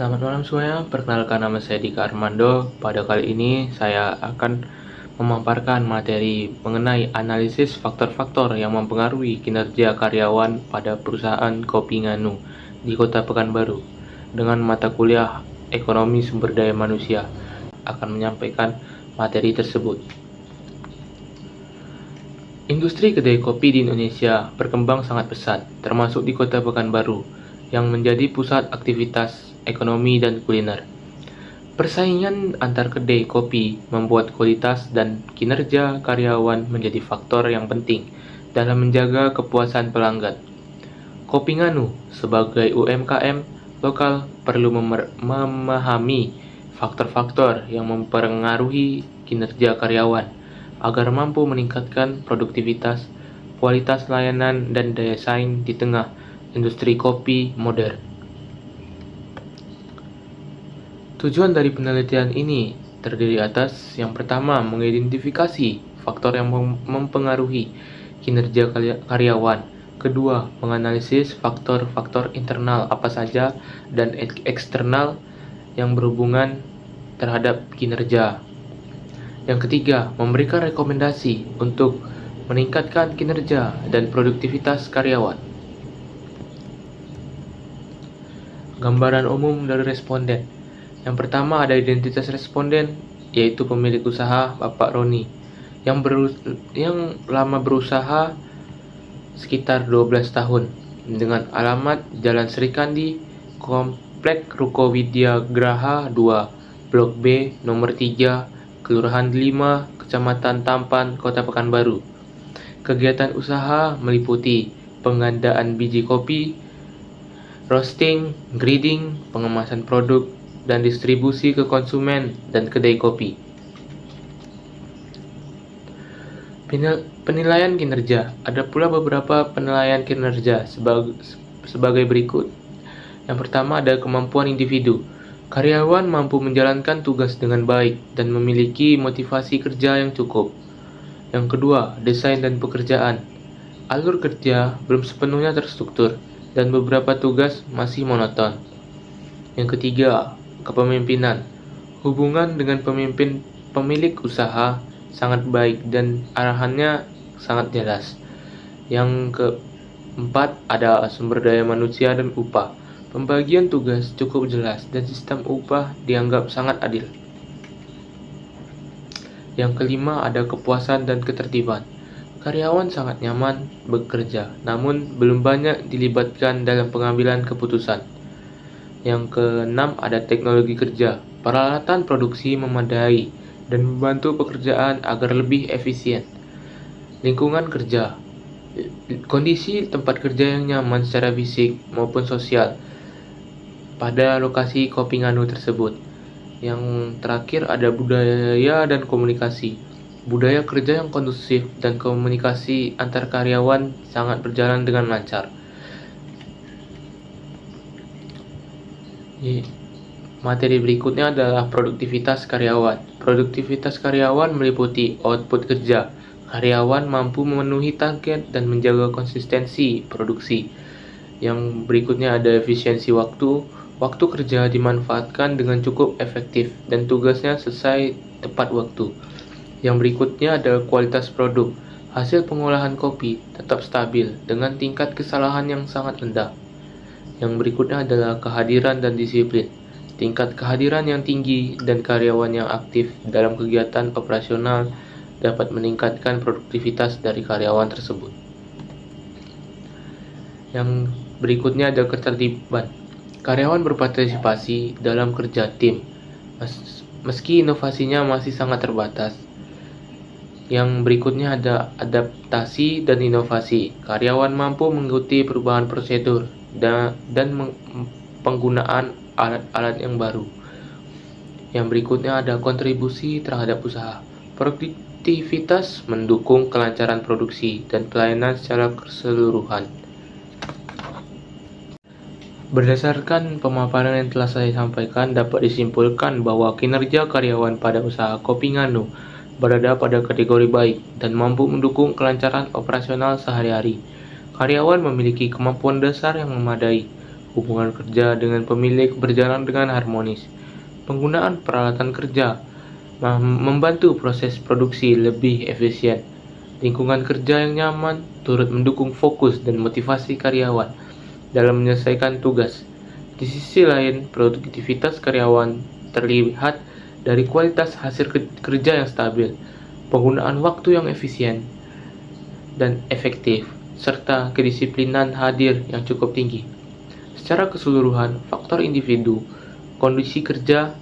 Selamat malam semuanya, perkenalkan nama saya Dika Armando. Pada kali ini saya akan memaparkan materi mengenai analisis faktor-faktor yang mempengaruhi kinerja karyawan pada perusahaan Kopi Nganu di Kota Pekanbaru dengan mata kuliah Ekonomi Sumber Daya Manusia. Akan menyampaikan materi tersebut. Industri kedai kopi di Indonesia berkembang sangat pesat, termasuk di Kota Pekanbaru, yang menjadi pusat aktivitas ekonomi dan kuliner. Persaingan antar kedai kopi membuat kualitas dan kinerja karyawan menjadi faktor yang penting dalam menjaga kepuasan pelanggan. Kopi Nganu sebagai UMKM lokal perlu memahami faktor-faktor yang mempengaruhi kinerja karyawan agar mampu meningkatkan produktivitas, kualitas layanan, dan daya saing di tengah industri kopi modern. Tujuan dari penelitian ini terdiri atas yang pertama, mengidentifikasi faktor yang mempengaruhi kinerja karyawan. Kedua, menganalisis faktor-faktor internal apa saja dan eksternal yang berhubungan terhadap kinerja. Yang ketiga, memberikan rekomendasi untuk meningkatkan kinerja dan produktivitas karyawan. Gambaran umum dari responden. Yang pertama ada identitas responden, yaitu pemilik usaha Bapak Roni yang lama berusaha sekitar 12 tahun dengan alamat Jalan Serikandi, Komplek Ruko Widya Graha 2, Blok B, nomor 3, Kelurahan 5, Kecamatan Tampan, Kota Pekanbaru. Kegiatan usaha meliputi pengadaan biji kopi, roasting, grading, pengemasan produk, dan distribusi ke konsumen dan kedai kopi. Penilaian kinerja. Ada pula beberapa penilaian kinerja sebagai berikut. Yang pertama ada kemampuan individu. Karyawan mampu menjalankan tugas dengan baik dan memiliki motivasi kerja yang cukup. Yang kedua, desain dan pekerjaan. Alur kerja belum sepenuhnya terstruktur dan beberapa tugas masih monoton. Yang ketiga, kepemimpinan. Hubungan dengan pemilik usaha sangat baik dan arahannya sangat jelas. Yang keempat, ada sumber daya manusia dan upah. Pembagian tugas cukup jelas dan sistem upah dianggap sangat adil. Yang kelima, ada kepuasan dan ketertiban. Karyawan sangat nyaman bekerja, namun belum banyak dilibatkan dalam pengambilan keputusan. Yang keenam, ada teknologi kerja. Peralatan produksi memadai dan membantu pekerjaan agar lebih efisien. Lingkungan kerja. Kondisi tempat kerja yang nyaman secara fisik maupun sosial pada lokasi Kopi Nganu tersebut. Yang terakhir ada budaya dan komunikasi. Budaya kerja yang kondusif dan komunikasi antar karyawan sangat berjalan dengan lancar. Materi berikutnya adalah produktivitas karyawan. Produktivitas karyawan meliputi output kerja. Karyawan mampu memenuhi target dan menjaga konsistensi produksi. Yang berikutnya ada efisiensi waktu. Waktu kerja dimanfaatkan dengan cukup efektif dan tugasnya selesai tepat waktu. Yang berikutnya ada kualitas produk. Hasil pengolahan kopi tetap stabil dengan tingkat kesalahan yang sangat rendah. Yang berikutnya adalah kehadiran dan disiplin. Tingkat kehadiran yang tinggi dan karyawan yang aktif dalam kegiatan operasional dapat meningkatkan produktivitas dari karyawan tersebut. Yang berikutnya ada ketertiban. Karyawan berpartisipasi dalam kerja tim, meski inovasinya masih sangat terbatas. Yang berikutnya ada adaptasi dan inovasi. Karyawan mampu mengikuti perubahan prosedur dan penggunaan alat-alat yang baru. Yang berikutnya ada kontribusi terhadap usaha. Produktivitas mendukung kelancaran produksi dan pelayanan secara keseluruhan. Berdasarkan pemaparan yang telah saya sampaikan, dapat disimpulkan bahwa kinerja karyawan pada usaha Kopi Nganu berada pada kategori baik dan mampu mendukung kelancaran operasional sehari-hari. Karyawan memiliki kemampuan dasar yang memadai hubungan kerja dengan pemilik berjalan dengan harmonis. Penggunaan peralatan kerja membantu proses produksi lebih efisien. Lingkungan kerja yang nyaman turut mendukung fokus dan motivasi karyawan dalam menyelesaikan tugas. Di sisi lain, produktivitas karyawan terlihat dari kualitas hasil kerja yang stabil, penggunaan waktu yang efisien dan efektif, serta kedisiplinan hadir yang cukup tinggi. Secara keseluruhan, faktor individu, kondisi kerja,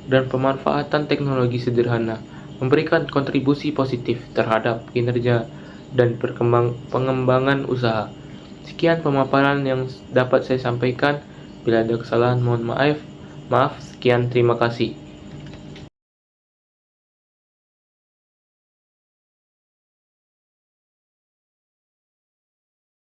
dan pemanfaatan teknologi sederhana memberikan kontribusi positif terhadap kinerja dan pengembangan usaha. Sekian pemaparan yang dapat saya sampaikan. Bila ada kesalahan, mohon maaf. Sekian, terima kasih.